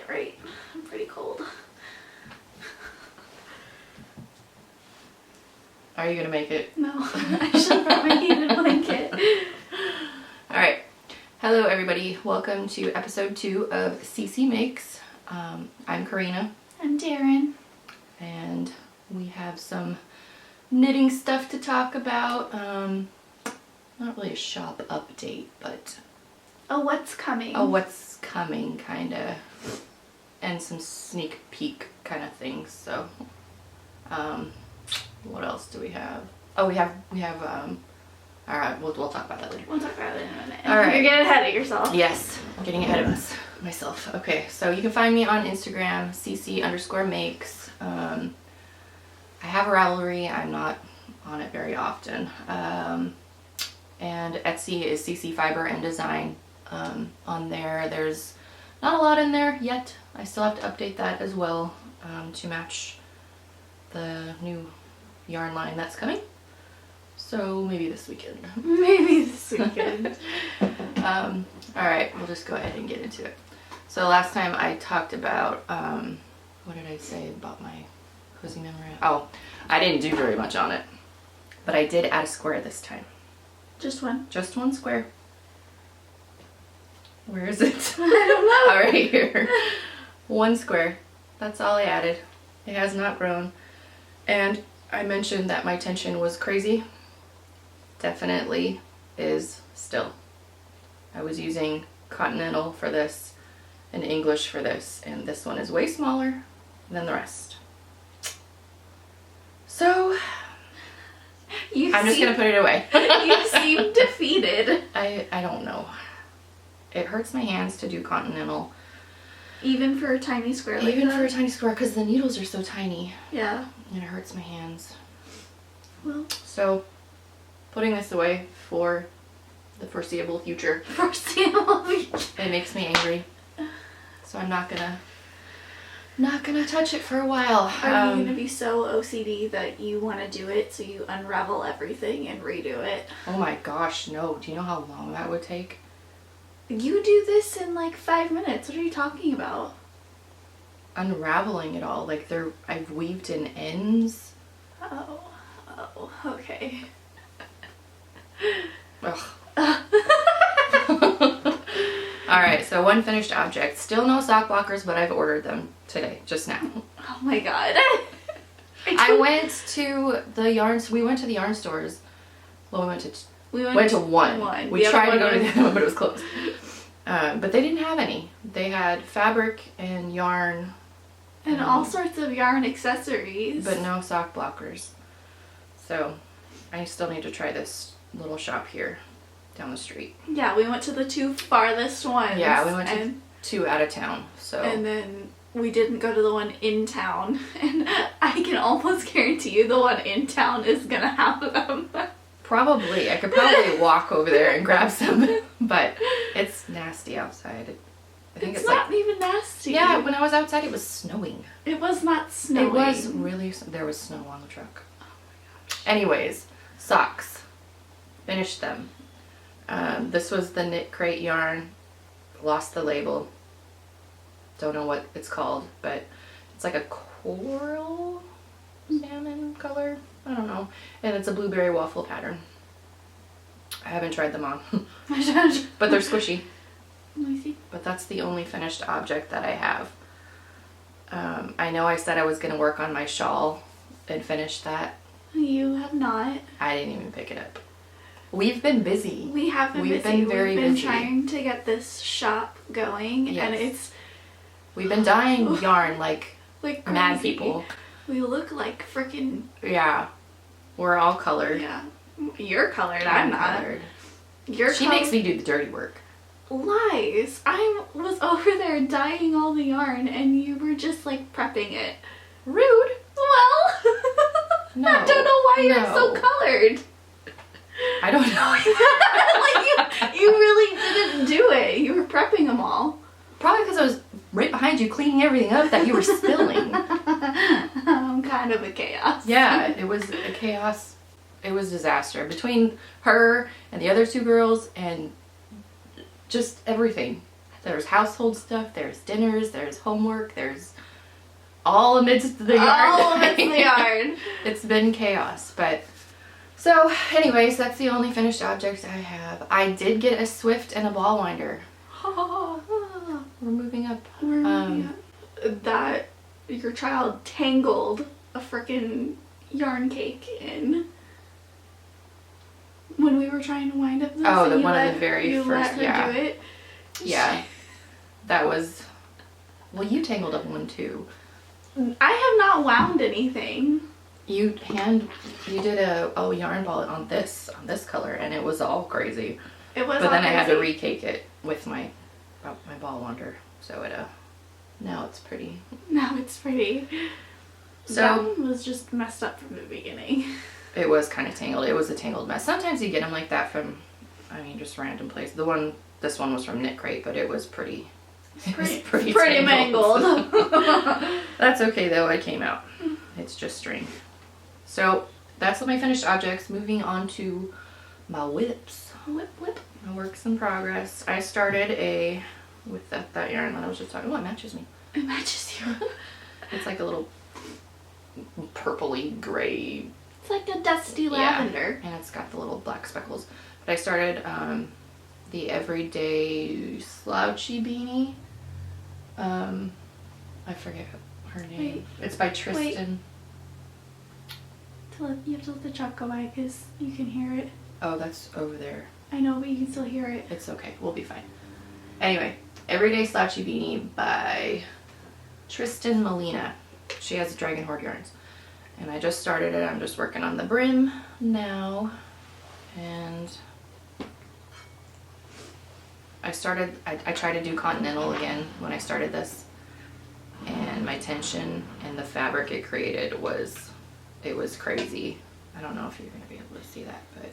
right. I'm pretty cold. Are you gonna make it? No, I should probably need a blanket. Alright. Hello everybody. Welcome to episode 2 of CC Makes. I'm Karina. I'm Darren. And we have some knitting stuff to talk about. Not really a shop update, but Oh, what's coming? what's coming kinda. And some sneak peek kind of things. So what else do we have? Oh, we have alright, we'll talk about that later. We'll talk about it in a minute. All right. You're getting ahead of yourself. Yes, I'm getting ahead of myself. Okay, so you can find me on Instagram, cc_makes. I have a Ravelry. I'm not on it very often. And Etsy is CC Fiber and Design. On there, there's not a lot in there yet. I still have to update that as well to match the new yarn line that's coming. So maybe this weekend. Maybe this weekend. Alright, we'll just go ahead and get into it. So last time I talked about, what did I say about my cozy memory? Oh, I didn't do very much on it. But I did add a square this time. Just one? Just one square. Where is it? I don't know. Oh, right here. One square. That's all I added. It has not grown. And I mentioned that my tension was crazy. Definitely is still. I was using Continental for this and English for this, and this one is way smaller than the rest. So I'm just gonna put it away. You seem defeated. I don't know. It hurts my hands to do Continental. Even for a tiny square like Even that? for a tiny square, because the needles are so tiny. Yeah. And it hurts my hands. Well, So putting this away for the foreseeable future. foreseeable future. It makes me angry. So I'm not gonna touch it for a while. Are you gonna be so OCD that you want to do it so you unravel everything and redo it? Oh my gosh, no. Do you know how long that would take? You do this in like 5 minutes. What are you talking about? Unraveling it all. Like I've weaved in ends. Oh, okay. Ugh. Alright, so one finished object. Still no sock blockers, but I've ordered them today, just now. Oh my god. I went to the yarns. We went to the yarn stores. Well, we went to one. We tried to go to the other one, but it was closed. But they didn't have any. They had fabric and yarn. And all sorts of yarn accessories. But no sock blockers. So I still need to try this little shop here down the street. Yeah, we went to the 2 farthest ones. Yeah, we went to 2 out of town. So. And then we didn't go to the one in town. And I can almost guarantee you the one in town is gonna have them. Probably. I could probably walk over there and grab some. But it's nasty outside. I think it's not even nasty. Yeah, when I was outside it was snowing. It was not snowing. It was really, there was snow on the truck. Oh my gosh. Anyways, socks. Finished them. This was the Knit Crate yarn. Lost the label. Don't know what it's called, but it's like a coral salmon color. I don't know. And it's a blueberry waffle pattern. I haven't tried them on. But they're squishy. Let me see. But that's the only finished object that I have. I know I said I was going to work on my shawl and finish that. You have not. I didn't even pick it up. We've been busy. We have been busy. We've been very We've been busy. trying to get this shop going, Yes. and it's We've been dyeing yarn like like mad crazy. people. We look like freaking. Yeah. We're all colored. Yeah. You're colored. I'm not. colored. You're She makes me do the dirty work. Lies. I was over there dyeing all the yarn, and you were just like prepping it. Rude. Well, No. I don't know why you're so No. colored. I don't know. Like you really didn't do it. You were prepping them all. Probably because I was right behind you cleaning everything up that you were spilling. I'm kind of a chaos. Yeah, it was a chaos. It was disaster between her and the other 2 girls and just everything. There's household stuff, there's dinners, there's homework, there's all amidst the yard. All amidst the yard. It's been chaos, but so anyways, that's the only finished objects I have. I did get a Swift and a ball winder. We're moving up. That your child tangled a freaking yarn cake in when we were trying to wind up this. Oh, the one of the very you first, let her yeah. do it. Yeah. That was, well, you tangled up one too. I have not wound anything. You did a yarn ball on this color, and it was all crazy. It was. But then I had to crazy. recake it with my ball wander, so it now it's pretty. Now it's pretty. So that one was just messed up from the beginning. it was kind of tangled. It was a tangled mess. Sometimes you get them like that from, I mean, just random place. This one was from Knit Crate, but it was pretty. Pretty tangled. mangled. That's okay though. It came out. It's just string. So that's all my finished objects. Moving on to my whips. Whip, whip. My works in progress. I started with that yarn that I was just talking about. Oh, it matches me. It matches you. It's like a little purpley gray. It's like a dusty lavender. And it's got the little black speckles. But I started the Everyday Slouchy Beanie. I forget her name. Wait. It's by Tristan. You have to let the chalk go by because you can hear it. Oh, that's over there. I know, but you can still hear it. It's okay. We'll be fine. Anyway, Everyday Slouchy Beanie by Tristan Molina. She has Dragon Horde yarns. And I just started it. I'm just working on the brim now. And I tried to do Continental again when I started this. And my tension and the fabric it created it was crazy. I don't know if you're going to be able to see that, but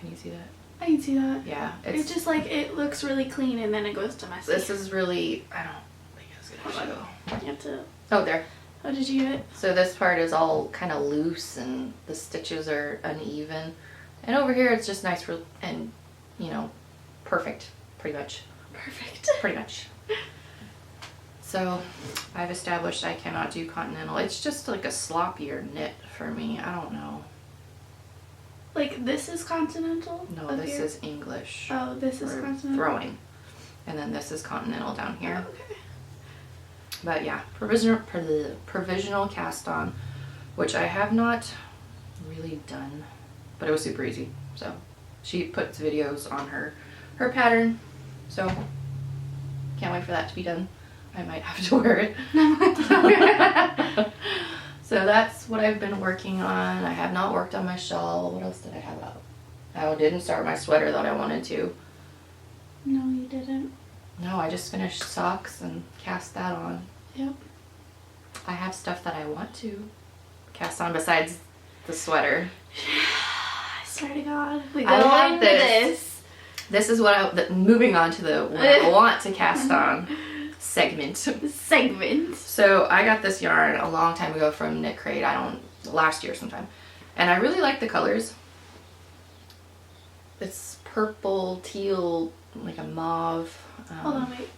can you see that? I can see that. Yeah. It's just like it looks really clean and then it goes to messy. This is really, I don't think it's going to show. You have to. Oh, there. Oh, did you get it? So this part is all kind of loose and the stitches are uneven. And over here it's just nice and, perfect, pretty much. Perfect. Pretty much. So I've established I cannot do Continental. It's just like a sloppier knit for me. I don't know. Like this is Continental? No, up this here? is English. Oh, this is for Continental? throwing. And then this is Continental down here. Oh, okay. But yeah, provisional cast on, which I have not really done, but it was super easy. So she puts videos on her pattern. So can't wait for that to be done. I might have to wear it. So that's what I've been working on. I have not worked on my shawl. What else did I have out? I didn't start my sweater that I wanted to. No, you didn't. No, I just finished socks and cast that on. Yep. I have stuff that I want to cast on besides the sweater. I swear to God. We go I have into this. This is what moving on to what I want to cast on segment. So I got this yarn a long time ago from Knit Crate. Last year sometime. And I really like the colors. It's purple, teal, like a mauve. Hold on, wait.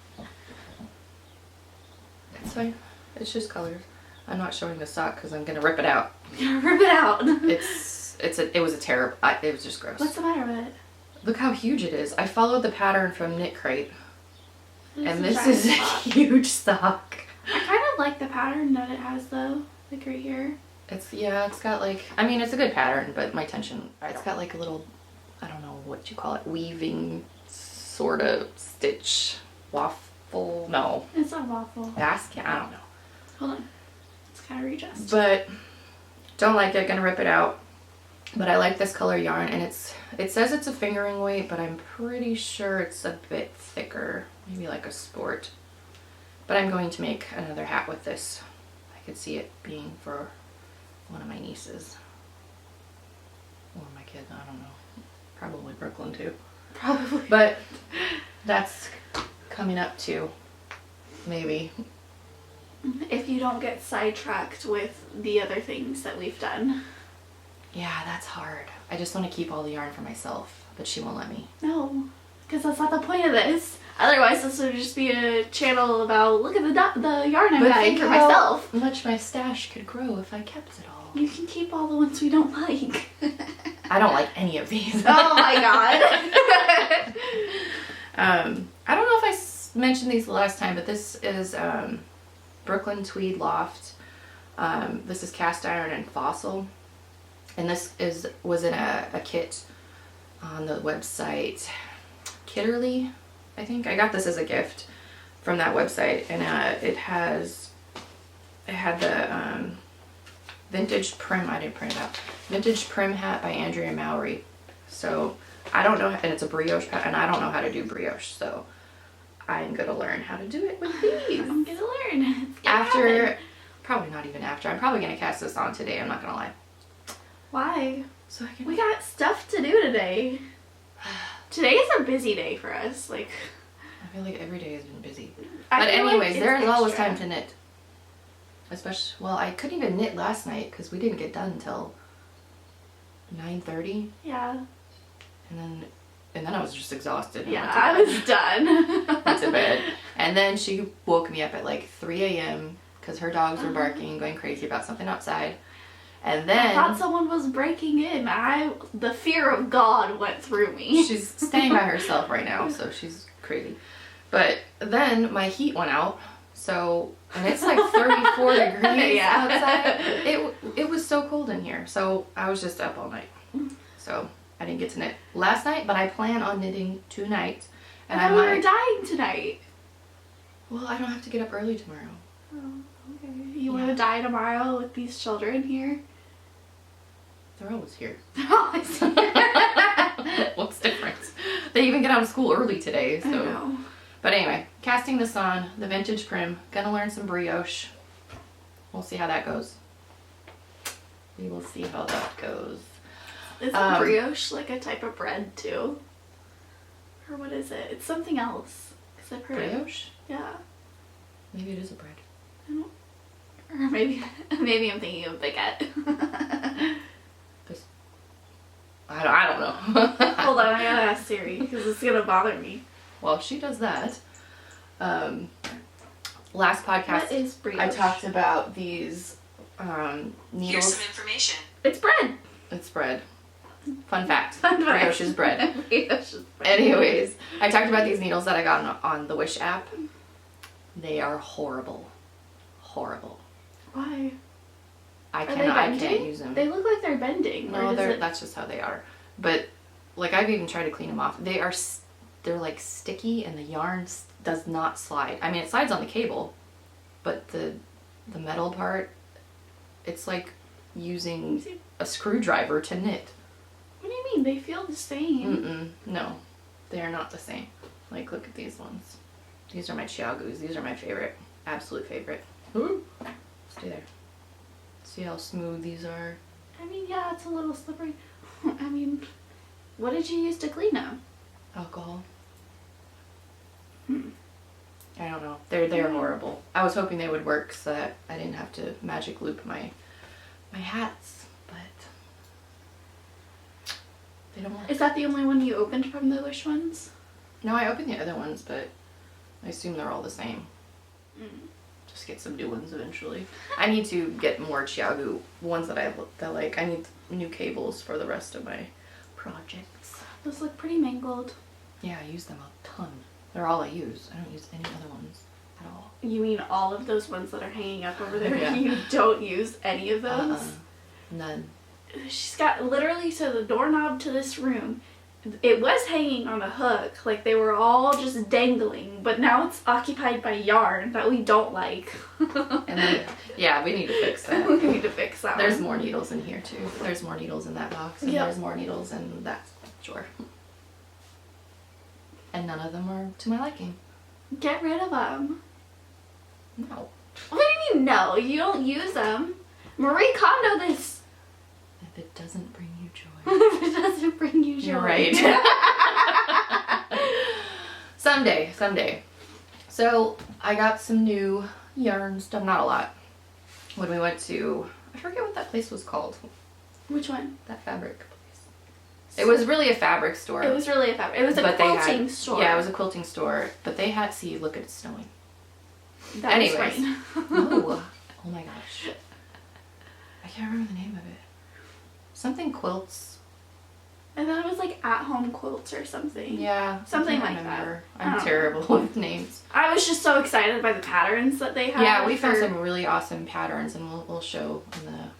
It's fine. It's just colors. I'm not showing the sock because I'm gonna rip it out. You're gonna rip it out. It was a terrible. It was just gross. What's the matter with it? Look how huge it is. I followed the pattern from Knit Crate, and this giant is a sock. huge sock. I kind of like the pattern that it has though, like right here. It's got like, I mean, it's a good pattern, but my tension, it's got like a little, I don't know what you call it, weaving sort of stitch waffle. No. It's a waffle. Basket. I don't know. Hold on. It's kind of readjust. But don't like it. Gonna rip it out. But I like this color yarn, and it says it's a fingering weight, but I'm pretty sure it's a bit thicker, maybe like a sport. But I'm going to make another hat with this. I could see it being for one of my nieces or my kid. I don't know. Probably Brooklyn too. Probably. But that's coming up too. Maybe. If you don't get sidetracked with the other things that we've done. Yeah, that's hard. I just want to keep all the yarn for myself, but she won't let me. No. Because that's not the point of this. Otherwise, this would just be a channel about, look at the yarn I'm buying for myself. How much my stash could grow if I kept it all. You can keep all the ones we don't like. I don't like any of these. Oh my god. I don't know if I mentioned these the last time, but this is Brooklyn Tweed Loft. This is cast iron and fossil. And this was in a kit on the website Kitterly, I think. I got this as a gift from that website, and it had the vintage prim. I didn't print it out. Vintage prim hat by Andrea Mowry. So I don't know, and it's a brioche pat, and I don't know how to do brioche, so I'm gonna learn how to do it with these. I'm gonna learn. After, probably not even after. I'm probably gonna cast this on today. I'm not gonna lie. Why? So I can. We got stuff to do today. Today is a busy day for us. Like, I feel like every day has been busy. I But feel like anyways, it's there is always extra. time to knit. Especially, well, I couldn't even knit last night because we didn't get done until 9:30, Yeah. and then I was just exhausted. And Yeah, went to I bed. was done. Went to bed. And then she woke me up at like 3 a.m. because her dogs were barking, going crazy about something outside. And then I thought someone was breaking in. The fear of God went through me. she's staying by herself right now, so she's crazy. But then my heat went out, so, and it's like 34 degrees Yeah. outside. It was so cold in here, so I was just up all night. So I didn't get to knit last night, but I plan on knitting tonight. And I thought we were dying tonight. Well, I don't have to get up early tomorrow. Oh, okay. You want to die tomorrow with these children here? They're always here. Oh, I see. What's different? They even get out of school early today, so. I know. But anyway, casting this on, the vintage prim. Gonna learn some brioche. We'll see how that goes. We will see how that goes. Is brioche like a type of bread too? Or what is it? It's something else. 'Cause I've heard it. Brioche? Yeah. Maybe it is a bread. I don't. Or maybe I'm thinking of baguette. I don't know. Hold on, I gotta ask Siri because it's gonna bother me. Well, she does that. Last podcast, What is brioche? I talked about these needles. Here's some information. It's bread. It's bread. Fun fact. Fun fact. Brioche is bread. Brioche is bread. Anyways, I talked about these needles that I got on the Wish app. They are horrible. Horrible. Why? I Are they can't bending? use them. They look like they're bending. No, or does it... that's just how they are. But like I've even tried to clean them off. They're like sticky, and the yarn does not slide. I mean, it slides on the cable, but the metal part, it's like using a screwdriver to knit. What do you mean? They feel the same. No, they are not the same. Like, look at these ones. These are my Chiagus. These are my favorite, absolute favorite. Ooh. Stay there. See how smooth these are? I mean, yeah, it's a little slippery. I mean, what did you use to clean them? Alcohol. I don't know. They're horrible. I was hoping they would work so that I didn't have to magic loop my hats, but they don't work. Is that the only one you opened from the Wish ones? No, I opened the other ones, but I assume they're all the same. Just get some new ones eventually. I need to get more Chiagu ones that I like. I need new cables for the rest of my projects. Those look pretty mangled. Yeah, I use them a ton. They're all I use. I don't use any other ones at all. You mean all of those ones that are hanging up over there? Yeah. You don't use any of those? None. She's got literally to the doorknob to this room. It was hanging on a hook, like they were all just dangling, but now it's occupied by yarn that we don't like. And then, yeah, we need to fix that. We need to fix that. There's one. more needles in here too. There's more needles in that box, and Yep. there's more needles in that drawer. And none of them are to my liking. Get rid of them. No. What do you mean no? You don't use them. Marie Kondo this. If it doesn't bring you joy. If it doesn't bring you joy. You're right. Someday. So I got some new yarn stuff, not a lot. When we went to, I forget what that place was called. Which one? That fabric place. It was really a fabric store. It was really a fabric. It was a quilting store. Yeah, it was a quilting store. But they had, see, look, it's snowing. Anyways. Rain. Oh my gosh. I can't remember the name of it. Something quilts. I thought it was like at-home quilts or something. Yeah. Something like that. I'm terrible with names. I was just so excited by the patterns that they had. Yeah, we found some really awesome patterns, and we'll show in the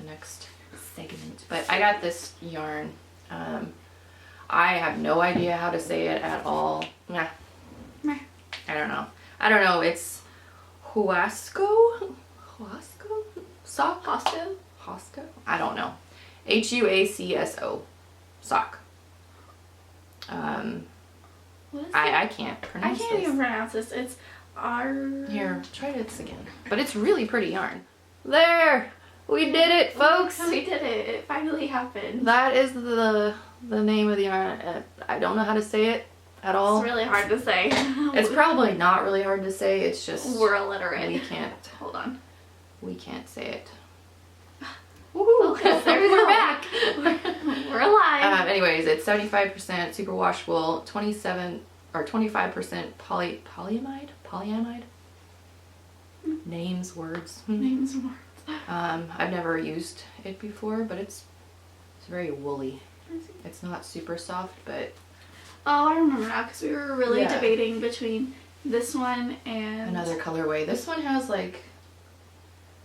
next segment. But I got this yarn. I have no idea how to say it at all. Nah. Meh. I don't know. It's Huasco? Sock? Hosco? I don't know. Huacso. Sock. What is I can't pronounce I can't even pronounce this. It's Here, try this again. But it's really pretty yarn. There! We did it, folks! We did it. It finally happened. That is the name of the yarn. I don't know how to say it at all. It's really hard to say. It's probably not really hard to say. It's just we're illiterate. we can't. Hold on. We can't say it. Woohoo! There we We're go. back. We're alive. Anyways, it's 75% superwash wool, 25% polyamide. Names, words. Names and words. I've never used it before, but it's very woolly. It's not super soft, but Oh, I remember now because we were really debating between this one and another colorway. This one has like,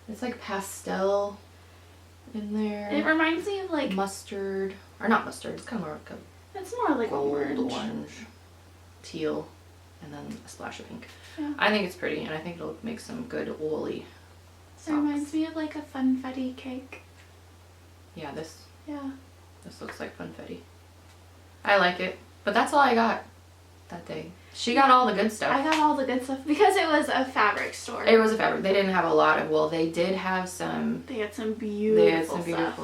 it's like pastel in there. It reminds me of like mustard, or not mustard. It's kind of more like a it's more like gold, orange, teal, and then a splash of pink. Yeah. I think it's pretty, and I think it'll make some good woolly socks. It reminds me of like a funfetti cake. Yeah, this looks like funfetti. I like it, but that's all I got that day. She got all the good stuff. I got all the good stuff because it was a fabric store. It was a fabric. They didn't have a lot of wool. They did have some. They had some beautiful stuff.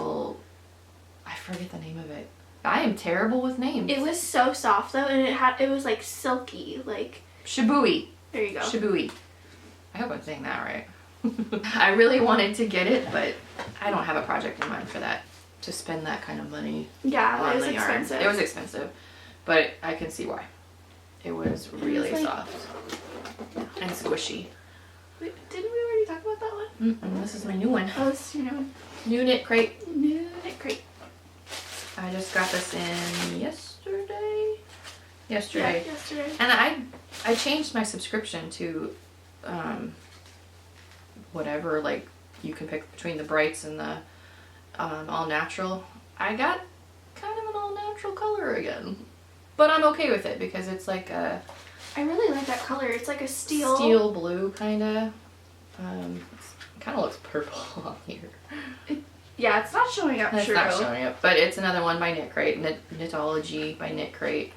I forget the name of it. I am terrible with names. It was so soft though, and it was like silky, like Shibui. There you go. Shibui. I hope I'm saying that right. I really wanted to get it, but I don't have a project in mind for that. To spend that kind of money. Yeah, it was expensive. It was expensive, but I can see why. It was really soft and squishy. Wait, didn't we already talk about that one? This is my new one. Oh, this is your new one. New knit crate. New knit crate. I just got this in yesterday. Yeah, yesterday. And I changed my subscription to whatever, like you can pick between the brights and the all natural. I got kind of an all natural color again. But I'm okay with it because it's like a... I really like that color. It's like a steel blue kind of. It kind of looks purple on here. Yeah, it's not showing up. It's not showing up, but it's another one by Knit Crate. Knitology by Knit Crate.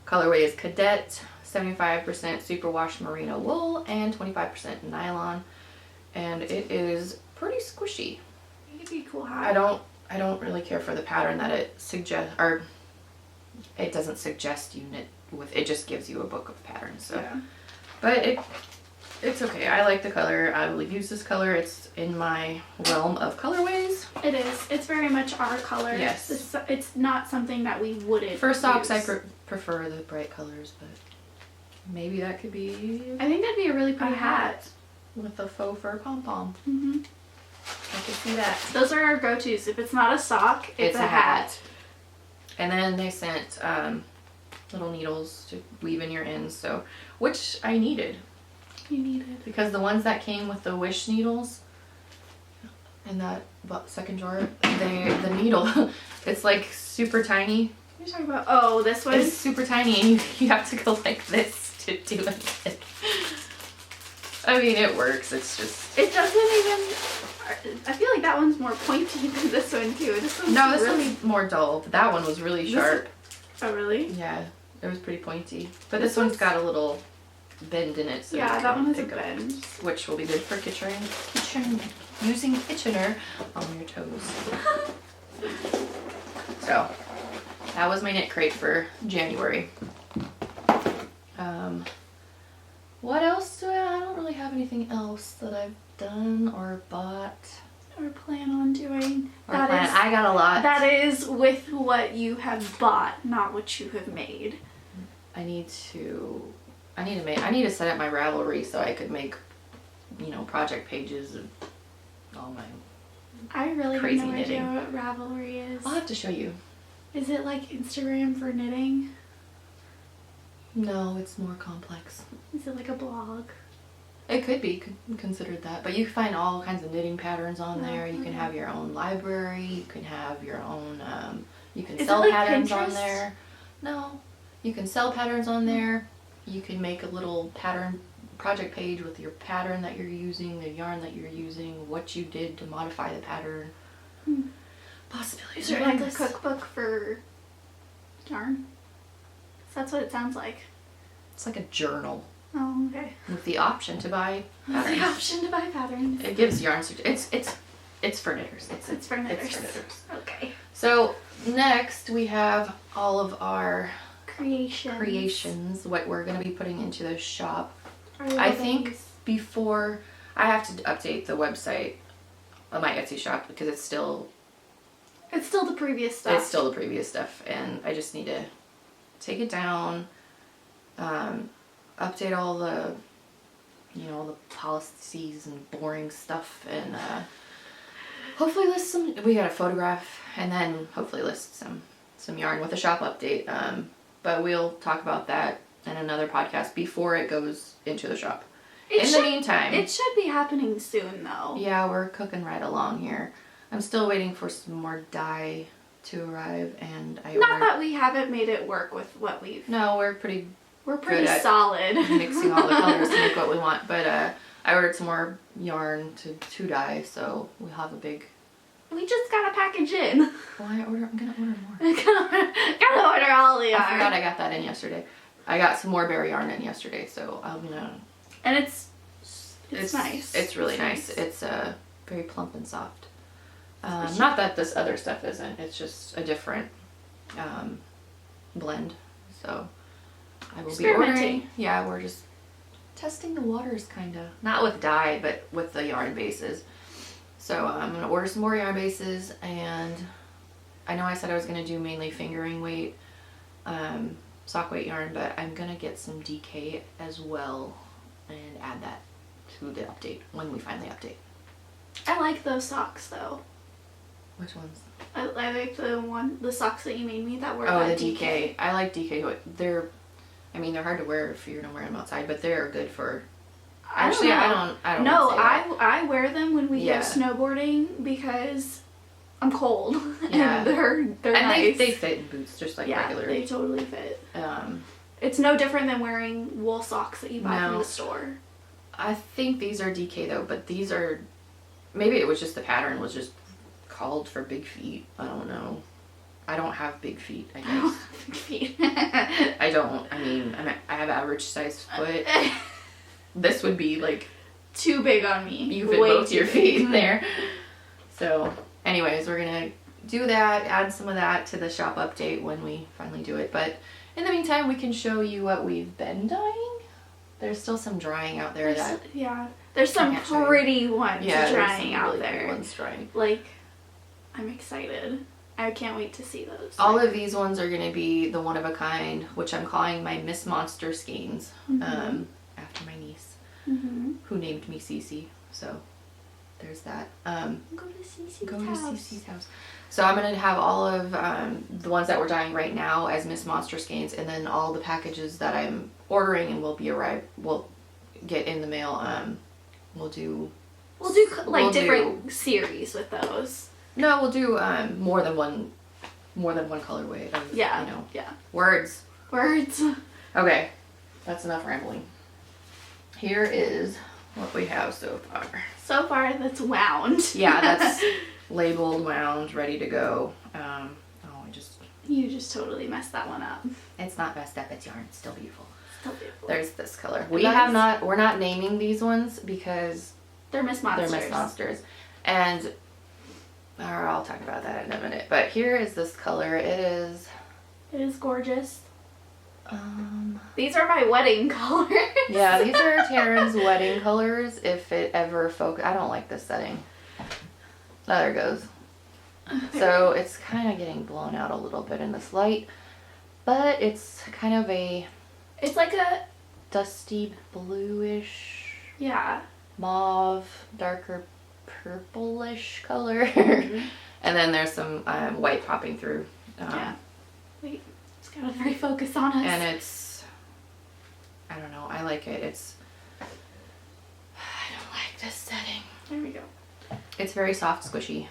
Colorway is Cadet, 75% superwash merino wool, and 25% nylon. And it is pretty squishy. It'd be a cool hat. I don't really care for the pattern that it suggests, or it doesn't suggest you knit with. It just gives you a book of patterns. So, yeah. But it's okay. I like the color. I will use this color. It's in my realm of colorways. It is. It's very much our color. Yes. It's not something that we wouldn't. For socks, use. I prefer the bright colors, but maybe that could be. I think that'd be a really pretty hat with a faux fur pom pom. Mhm. I can see that. Those are our go-tos. If it's not a sock, it's a hat. And then they sent little needles to weave in your ends, so which I needed. You needed. Because the ones that came with the Wish needles in that second drawer, the needle, it's like super tiny. What are you talking about? Oh, this one? It's super tiny and you have to go like this to do it. I mean, it works. It's just... It doesn't even... I feel like that one's more pointy than this one, too. This one's more dull. But that one was really sharp. Oh, really? Yeah, it was pretty pointy. But this one's got a little bend in it. So yeah, that one has a bend. Which will be good for using Kitchener on your toes. So, that was my knit crate for January. What else do I don't really have anything else that I've done or bought. or plan on doing. I got a lot. That is with what you have bought, not what you have made. I need to set up my Ravelry so I could make, project pages of all my I really have crazy no knitting. idea what Ravelry is. I'll have to show you. Is it like Instagram for knitting? No, it's more complex. Is it like a blog? It could be considered that, but you can find all kinds of knitting patterns on there. You can have your own library. You can have your own. You can Is sell it like patterns on Pinterest? there. No, you can sell patterns on there. You can make a little pattern project page with your pattern that you're using, the yarn that you're using, what you did to modify the pattern. Possibilities Is there are like a endless. cookbook for yarn? That's what it sounds like. It's like a journal Oh, okay. with the option to buy That's the patterns. option to buy patterns. It gives yarn. It's for knitters. It's for knitters. It's for knitters. Okay. So next we have all of our Creations. what we're going to be putting into the shop. Our I little think babies. before I have to update the website on my Etsy shop because it's still It's still the previous stuff. It's still the previous stuff, and I just need to take it down, update all the, all the policies and boring stuff, and hopefully list some. We got a photograph, and then hopefully list some yarn with a shop update. But we'll talk about that in another podcast before it goes into the shop. In the meantime, it should be happening soon, though. yeah, we're cooking right along here. I'm still waiting for some more dye to arrive, and Not that we haven't made it work with what we've. No, we're pretty We're solid. mixing all the colors to make what we want. But I ordered some more yarn to dye, so we'll have a big. We just got a package in. Well, I'm gonna order more. Gotta order all the yarn. I forgot I got that in yesterday. I got some more berry yarn in yesterday, so I'm gonna. And it's nice. It's really nice. It's very plump and soft. Not that this other stuff isn't. It's just a different blend. So I will be ordering. Yeah, we're just testing the waters, kinda. Not with dye, but with the yarn bases. So I'm gonna order some more yarn bases, and I know I said I was gonna do mainly fingering weight, sock weight yarn, but I'm gonna get some DK as well and add that to the update when we finally update. I like those socks though. Which ones? I like the socks that you made me that were Oh, that the DK. I like DK. They're hard to wear if you're gonna wear them outside, but they're good for. Actually, I don't. No, wanna say that. I wear them when we Yeah. go snowboarding because I'm cold. Yeah. And they're And nice. they fit in boots just like yeah, regular. they totally fit. Um, It's no different than wearing wool socks that you buy from No. the store. I think these are DK though, but these are. Maybe it was just the pattern was just called for big feet. I don't know. I don't have big feet, I guess. Feet. I don't. I mean, I have average size foot. This would be like Too big on me. you fit Way both too your big. feet in there. So, anyways, we're gonna do that. Add some of that to the shop update when we finally do it. But in the meantime, we can show you what we've been dyeing. There's still some drying out there that. Yeah, there's some can't show you. pretty ones Yeah, there's drying some out really pretty there. ones drying. Like, I'm excited. I can't wait to see those. All of these ones are going to be the one of a kind, which I'm calling my Miss Monster skeins, after my niece, who named me Cece. So there's that. Go to Cece's Go to house. Cece's house. So I'm going to have all of the ones that we're dyeing right now as Miss Monster skeins, and then all the packages that I'm ordering and will get in the mail. We'll do different series with those. No, we'll do more than one colorway of, Yeah. yeah. Words. Words. Okay, that's enough rambling. Here is what we have so far. So far, that's wound. Yeah, that's labeled, wound, ready to go. You just totally messed that one up. It's not messed up, it's yarn, it's still beautiful. Still beautiful. There's this color. We're Not naming these ones because They're Miss Monsters. they're Miss Monsters. And I'll talk about that in a minute. But here is this color. It is gorgeous. These are my wedding colors. yeah, these are Taryn's wedding colors. If it ever I don't like this setting. There it goes. So it's kind of getting blown out a little bit in this light, but it's kind of a... It's like a... dusty bluish, yeah, mauve, darker purplish color. Mm-hmm. And then there's some white popping through. Yeah. Wait, it's got to refocus on us. And it's, I don't know, I like it. I don't like this setting. There we go. It's very soft, squishy.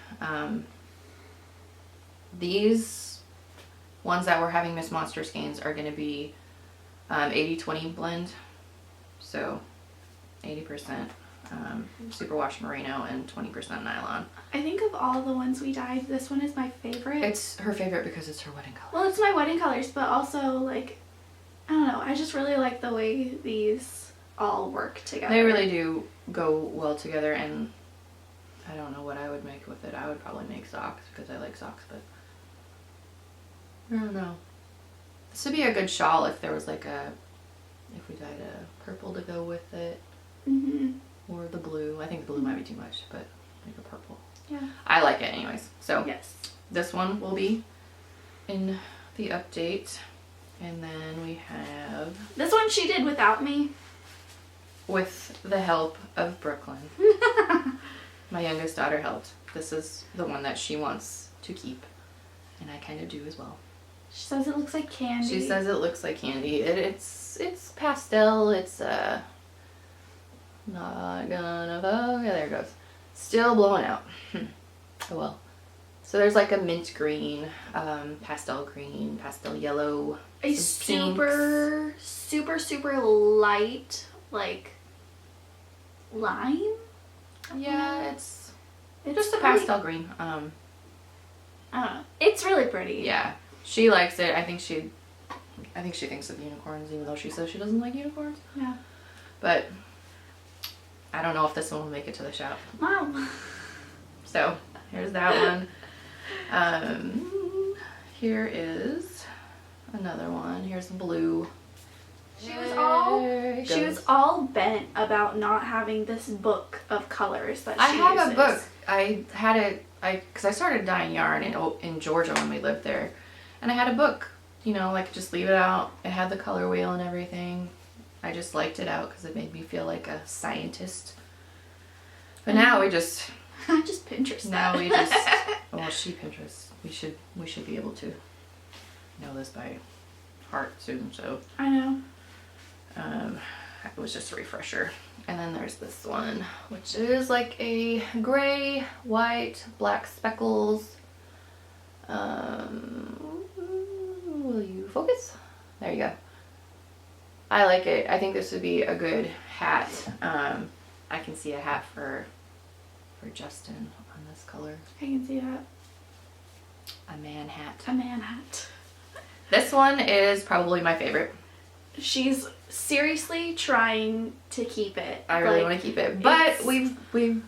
These ones that we're having Miss Monster skeins are going to be 80-20 blend. So 80% superwash merino and 20% nylon. I think of all the ones we dyed, this one is my favorite. It's her favorite because it's her wedding color. Well, it's my wedding colors, but also, like, I don't know, I just really like the way these all work together. They really do go well together, and I don't know what I would make with it. I would probably make socks because I like socks, but I don't know. This would be a good shawl if there was like if we dyed a purple to go with it. Mm-hmm. Or the blue. I think the blue might be too much, but like a purple. Yeah. I like it anyways. So yes, this one will be in the update. And then we have... this one she did without me. With the help of Brooklyn. My youngest daughter helped. This is the one that she wants to keep. And I kind of do as well. She says it looks like candy. She says it looks like candy. It's pastel. It's not gonna... oh, yeah, there it goes. Still blowing out. Oh well. So there's like a mint green, pastel green, pastel yellow. A super, super, super light, like, lime? Yeah, it's It's just a pretty. pastel green. I don't know. It's really pretty. Yeah, she likes it. I think she thinks of unicorns, even though she says she doesn't like unicorns. Yeah. But I don't know if this one will make it to the shop. Wow. So here's that one. Here is another one. Here's blue. She was all bent about not having this book of colors that she I have uses. a book. I had it because I started dyeing yarn in Georgia when we lived there, and I had a book. You know, like just leave it out. It had the color wheel and everything. I just liked it out because it made me feel like a scientist. But now we just... I just Pinterest now that. we just... well, she Pinterest. We should be able to know this by heart soon. So I know. it was just a refresher. And then there's this one, which is like a gray, white, black speckles. Will you focus? There you go. I like it. I think this would be a good hat. I can see a hat for Justin on this color. I can see that. A man hat. A man hat. This one is probably my favorite. She's seriously trying to keep it. I really want to keep it, but we've kind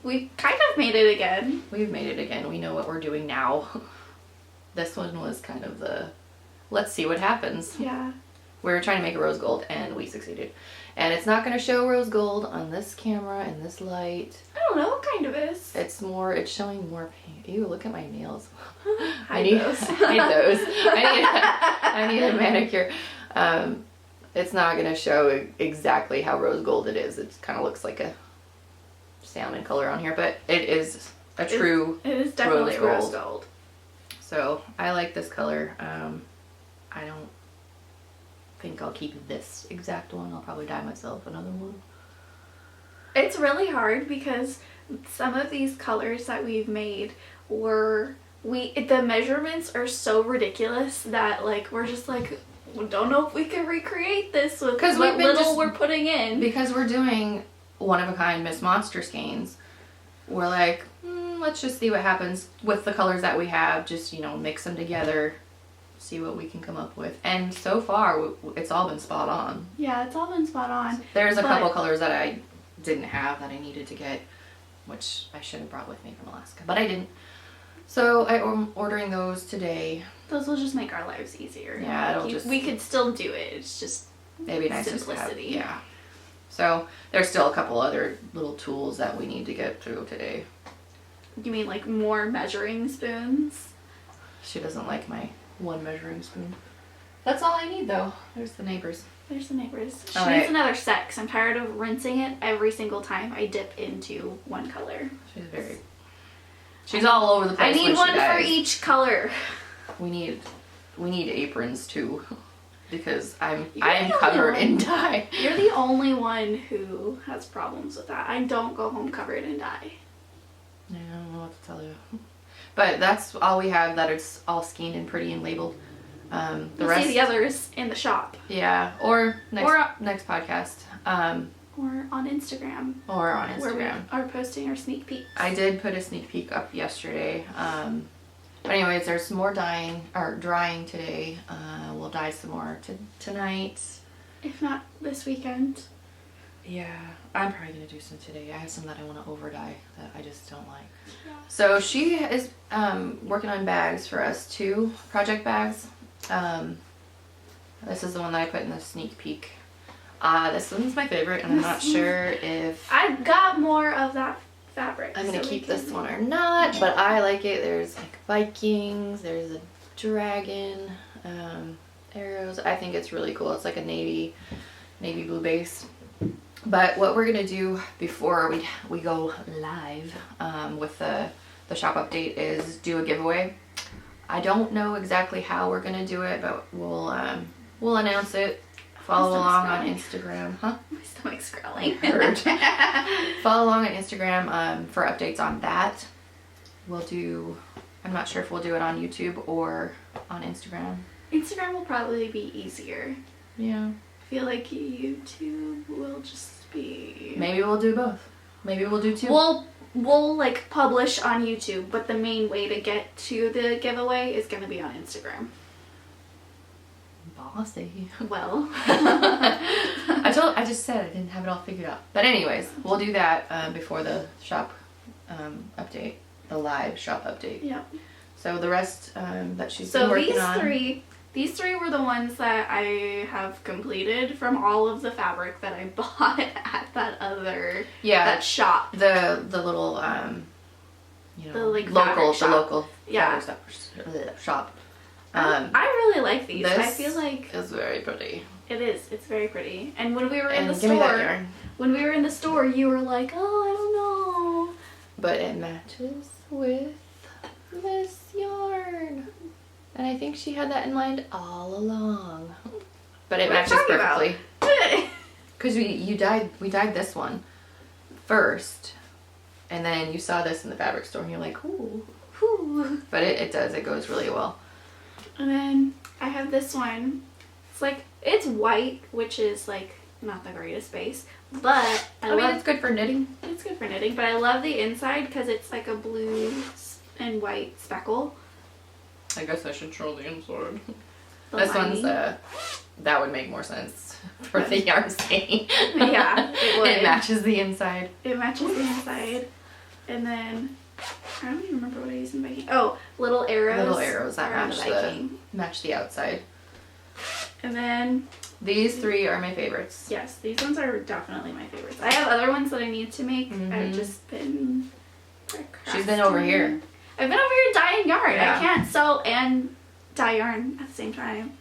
of made it again. We've made it again. We know what we're doing now. This one was kind of the, let's see what happens. Yeah. We were trying to make a rose gold and we succeeded. And it's not going to show rose gold on this camera and this light. I don't know, what kind of is. It's showing more pink. Ew, look at my nails. I need those. I need those. I need a manicure. It's not going to show exactly how rose gold it is. It kind of looks like a salmon color on here, but it is a true It is definitely rose gold. gold. So I like this color. I don't think I'll keep this exact one. I'll probably dye myself another one. It's really hard because some of these colors that we've made the measurements are so ridiculous that like we're just like, we don't know if we can recreate this with what little we're putting in. Because we're doing one of a kind Miss Monster skeins, we're like, let's just see what happens with the colors that we have. Just, you know, mix them together, see what we can come up with. And so far, it's all been spot on. Yeah, it's all been spot on. There's a couple colors that I didn't have that I needed to get, which I should have brought with me from Alaska, but I didn't. So I'm ordering those today. Those will just make our lives easier. Yeah, like we could still do it. It's just maybe nice simplicity. Yeah. So there's still a couple other little tools that we need to get through today. You mean like more measuring spoons? She doesn't like my one measuring spoon. That's all I need though. There's the neighbors. There's the neighbors. She All needs right. another set because I'm tired of rinsing it every single time I dip into one color. She's all over the I place. need one for each color. We need aprons too, because I'm You're the only covered one. in dye. You're the only one who has problems with that. I don't go home covered in dye. I don't know what to tell you. But that's all we have that is all skeined and pretty and labeled. The You'll rest, see the others in the shop. yeah, or next Or- next podcast, Or on Instagram. or on Where we Instagram. are posting our sneak peeks. I did put a sneak peek up yesterday. But anyways, there's some more drying today. We'll dye some more tonight. If not this weekend. Yeah, I'm probably gonna do some today. I have some that I want to over dye that I just don't like. Yeah. So she is working on bags for us too, project bags. This is the one that I put in the sneak peek. This one's my favorite, and I'm not sure if I've got more of that fabric. I'm gonna so we keep can- this one or not, but I like it. There's like Vikings, there's a dragon, arrows. I think it's really cool. It's like a navy blue base. But what we're gonna do before we go live with the shop update is do a giveaway. I don't know exactly how we're gonna do it, but we'll announce it. Follow along on Instagram, huh? My stomach's growling. Heard. Follow along on Instagram for updates on that. I'm not sure if we'll do it on YouTube or on Instagram. Instagram will probably be easier. Yeah. I feel like YouTube will just be... Maybe we'll do both. Maybe we'll do two. We'll like publish on YouTube, but the main way to get to the giveaway is going to be on Instagram. Bossy. Well. I just said I didn't have it all figured out. But anyways, we'll do that before the shop update, the live shop update. Yeah. So the rest that she's So been working on. these three were the ones that I have completed from all of the fabric that I bought at that shop. The little The, like, local fabric shop. local Yeah. fabric shop. I really like these. I This feel like is very pretty. it is. It's very pretty. And when we were in And the give me that store, yarn. when we were in the store, you were like, "Oh, I don't know." But it matches with this yarn. And I think she had that in mind all along. But it What are you matches talking about? perfectly. Because we dyed this one first. And then you saw this in the fabric store and you're like, ooh. Whew. But it does. It goes really well. And then I have this one. It's white, which is like not the greatest base, but I mean, love it's good for knitting. It's good for knitting, but I love the inside because it's like a blue and white speckle. I guess I should show the inside. The This one's, lining. that would make more sense for the yarn stain. Yeah, it would. It matches the inside. It matches the inside. And then, I don't even remember what I used in Viking. Oh, little arrows. Little arrows that around match Viking. match the outside. And then, These three are my favorites. yes, these ones are definitely my favorites. I have other ones that I need to make. Mhm. I've just been She's been over here. I've been over here dyeing yarn. Yeah. I can't sew and dye yarn at the same time.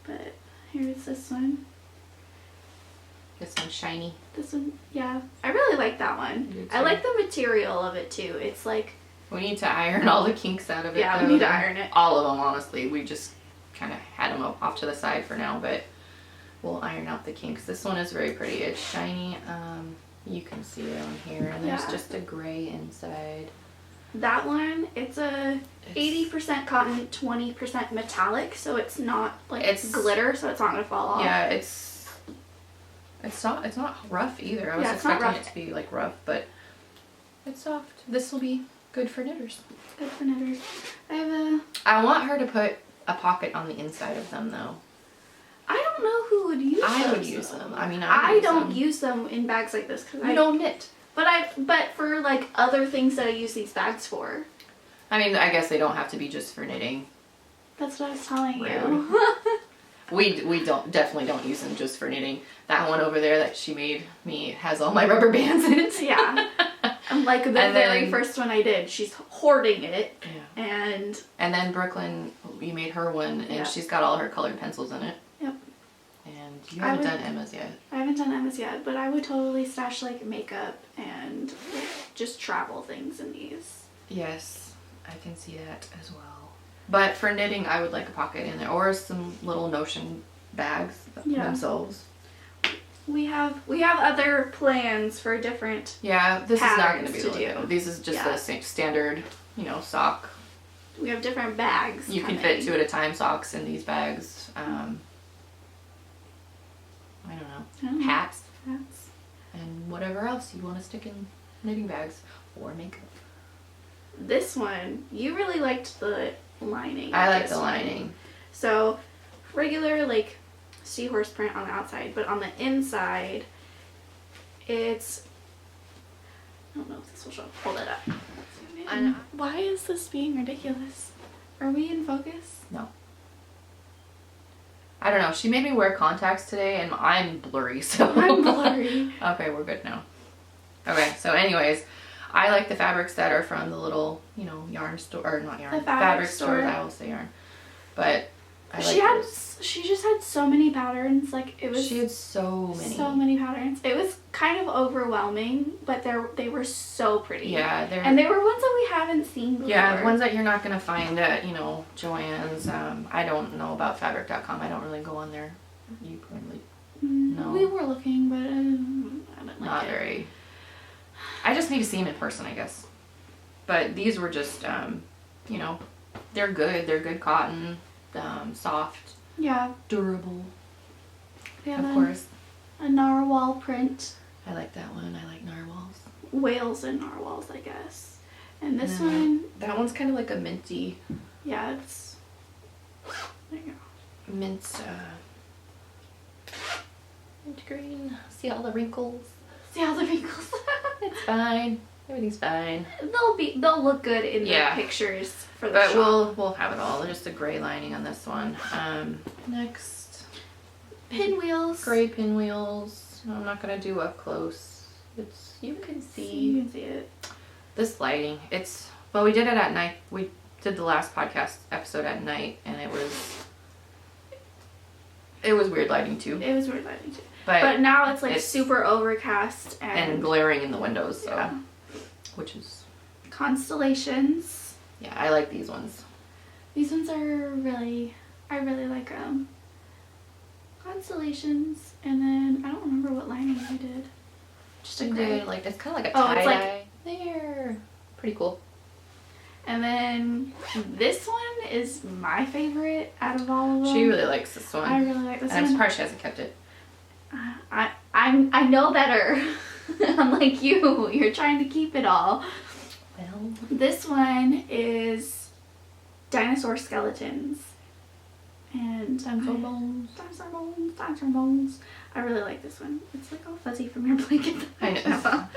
But here's this one. This one's shiny. This one, yeah. I really like that one. Me I too. like the material of it too. It's like, We need to iron all the kinks out of it. yeah, we though. need to iron it. All of them, honestly. We just kind of had them off to the side for now, but we'll iron out the kinks. This one is very pretty. It's shiny. You can see it on here, and there's Yeah. just a gray inside. That one, it's a 80% cotton, 20% metallic, so it's not like It's- glitter, so it's not gonna fall off. Yeah, it's not rough either. I was Yeah, it's not expecting rough. it to be like rough, but it's soft. This will be good for knitters. Good for knitters. I want her to put a pocket on the inside of them though. I don't know who would use I would those, use though. them. I mean, I don't them. use them in bags like this because You don't knit. But for like other things that I use these bags for. I mean, I guess they don't have to be just for knitting. That's what I was telling Rude. you. We definitely don't use them just for knitting. That one over there that she made me has all my rubber bands in it. Yeah. And like the very first one I did, she's hoarding it. Yeah. And then Brooklyn, you made her one, and she's got all her colored pencils in it. Yep. And you haven't done Emma's yet. I haven't done Emma's yet, but I would totally stash like makeup and just travel things in these. Yes, I can see that as well. But for knitting, I would like a pocket in there, or some little Notion bags themselves. We have other plans for different. Yeah, this is not going to be do. This is just a standard, sock. We have different bags. You can fit 2 at a time socks in these bags. I don't know. Hats. And whatever else you want to stick in knitting bags or makeup. This one, you really liked the lining. I like the lining. So, regular like seahorse print on the outside, but on the inside, it's. I don't know if this will show. Hold it up. Why is this being ridiculous? Are we in focus? No. I don't know. She made me wear contacts today, and I'm blurry, so. I'm blurry. Okay, we're good now. Okay, so anyways. I like the fabrics that are from the little, yarn store, or not yarn, fabric store. I will say yarn. But I like she just had so many patterns, she had so many. So many patterns. It was kind of overwhelming, but they were so pretty. Yeah, and they were ones that we haven't seen before. Yeah, ones that you're not going to find at, Joann's. I don't know about fabric.com. I don't really go on there. You probably no. We were looking, but I don't not very. I just need to see them in person, I guess. But these were just, they're good. They're good cotton, soft. Yeah. Durable. Yeah, of course. A narwhal print. I like that one. I like narwhals. Whales and narwhals, I guess. And this one. That one's kind of like a minty. Yeah, it's. There you go. Mint green. See all the wrinkles? See all the wrinkles? It's fine. Everything's fine. They'll look good in the pictures for the shop. We'll have it all. Just a gray lining on this one. Next. Pinwheels. Gray pinwheels. I'm not gonna do up close. You can see it. This lighting. We did it at night. We did the last podcast episode at night, and it was weird lighting too. It was weird lighting too. But now it's super overcast and glaring in the windows, so which is constellations. Yeah, I like these ones. These ones are I really like them. Constellations, and then I don't remember what lining I did. Just a gray. It's kind of like a tie-dye. There. Pretty cool. And then this one is my favorite out of all of them. She really likes this one. I really like this one. And I'm surprised she hasn't kept it. I know better. Unlike you, you're trying to keep it all. Well, this one is dinosaur skeletons and dinosaur bones. Dinosaur bones. I really like this one. It's like all fuzzy from your blanket. I know.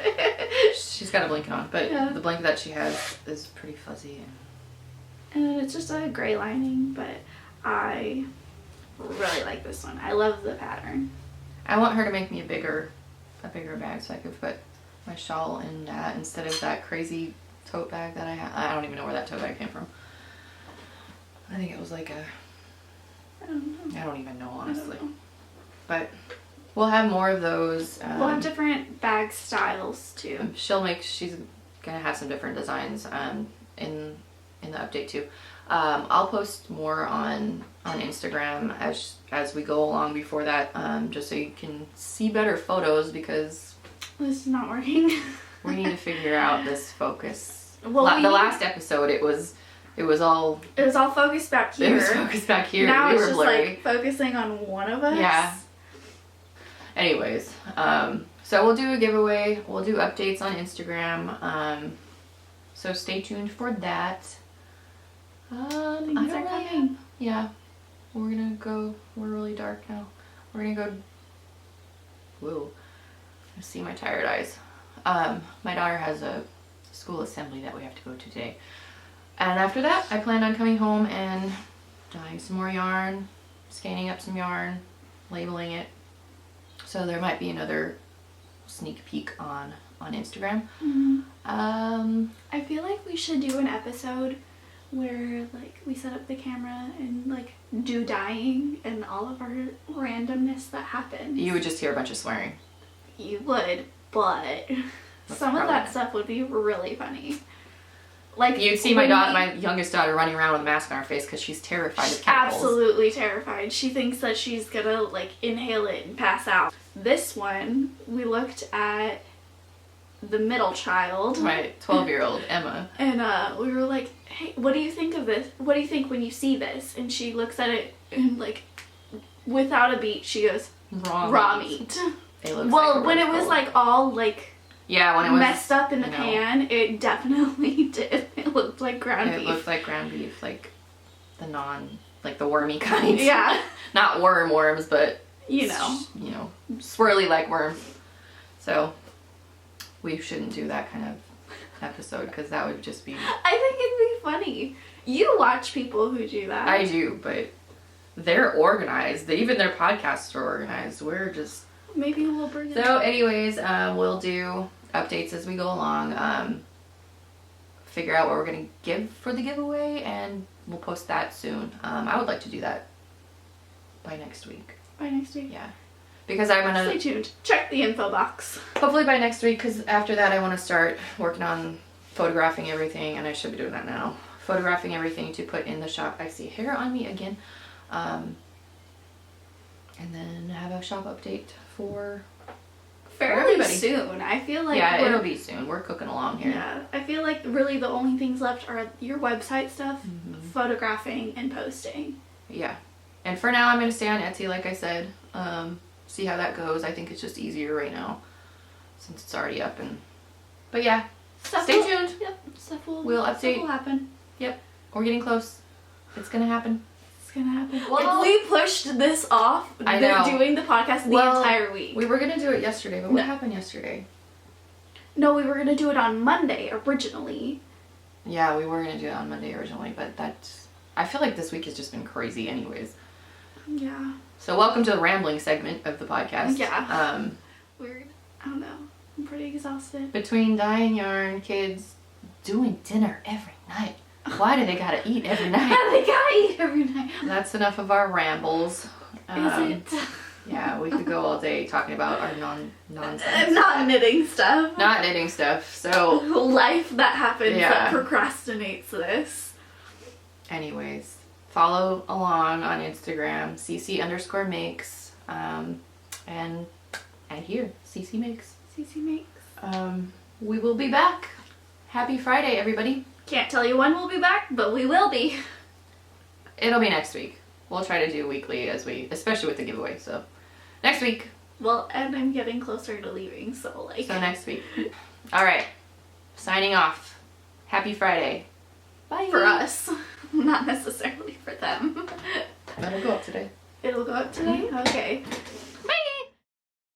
She's got a blanket on, but the blanket that she has is pretty fuzzy. And it's just a gray lining, but I really like this one. I love the pattern. I want her to make me a bigger bag so I could put my shawl in that instead of that crazy tote bag that I have. I don't even know where that tote bag came from. I think it was like I don't know. I don't even know, honestly. But we'll have more of those. We'll have different bag styles too. She's gonna have some different designs in the update too. I'll post more on Instagram as we go along before that, just so you can see better photos, because this is not working. We need to figure out this focus. Well, the last episode it was all focused back here. It was focused back here. Now it's were just blurry. like focusing on one of us. Yeah. Anyways, so we'll do a giveaway. We'll do updates on Instagram. So stay tuned for that. Things are coming. Yeah. We're really dark now. We're gonna go. Whoa. I see my tired eyes. My daughter has a school assembly that we have to go to today. And after that, I plan on coming home and dyeing some more yarn, scanning up some yarn, labeling it. So there might be another sneak peek on Instagram. Mm-hmm. I feel like we should do an episode where like we set up the camera and like do dyeing and all of our randomness that happens. You would just hear a bunch of swearing. You would, but some of that stuff would be really funny. Like you'd see my youngest daughter running around with a mask on her face because she's terrified of chemicals. Absolutely terrified. She thinks that she's gonna like inhale it and pass out. This one, we looked at the middle child. My 12-year-old, Emma. And we were like, hey, what do you think of this? What do you think when you see this? And she looks at it and like, without a beat, she goes, raw meat. It looks well, when it was like all like when it was messed up in the pan, it definitely did. It looked like ground beef. It looked like ground beef, like the wormy kind. Yeah. Not worms, but you know, swirly like worms. So we shouldn't do that kind of episode because that would just be. I think it'd be funny. You watch people who do that. I do, but they're organized. Even their podcasts are organized. We're just. Maybe we'll bring it. So, anyways, we'll do updates as we go along. Figure out what we're gonna give for the giveaway, and we'll post that soon. I would like to do that by next week. By next week. Yeah, because I'm gonna stay tuned. Check the info box. Hopefully by next week, because after that I want to start working on photographing everything, and I should be doing that now. Photographing everything to put in the shop. I see hair on me again. And then have a shop update for fairly soon. I feel like it'll be soon. We're cooking along here. Yeah, I feel like really the only things left are your website stuff, photographing, and posting. Yeah, and for now I'm gonna stay on Etsy, like I said. See how that goes. I think it's just easier right now since it's already up. But yeah, stay tuned. Yep, we'll update. Stuff will happen. Yep, we're getting close. It's gonna happen. It's gonna happen. Well, we pushed this off. I know. Doing the podcast the entire week. We were gonna do it yesterday, but what happened yesterday? No, we were gonna do it on Monday originally. Yeah, we were gonna do it on Monday originally, but I feel like this week has just been crazy, anyways. Yeah. So welcome to the rambling segment of the podcast. Yeah. I don't know. I'm pretty exhausted. Between dyeing yarn, kids, doing dinner every night. Why do they gotta eat every night? They gotta eat every night. That's enough of our rambles. Is it? Yeah, we could go all day talking about our nonsense. Not knitting stuff. Not knitting stuff. So life that happens that procrastinates this. Anyways, follow along on Instagram, cc_makes, and here, ccmakes. ccmakes. We will be back. Happy Friday, everybody. Can't tell you when we'll be back, but we will be. It'll be next week. We'll try to do weekly especially with the giveaway. So next week. Well, and I'm getting closer to leaving, so So next week. All right. Signing off. Happy Friday. Bye. For us, not necessarily for them. That'll go up today. It'll go up today? Okay.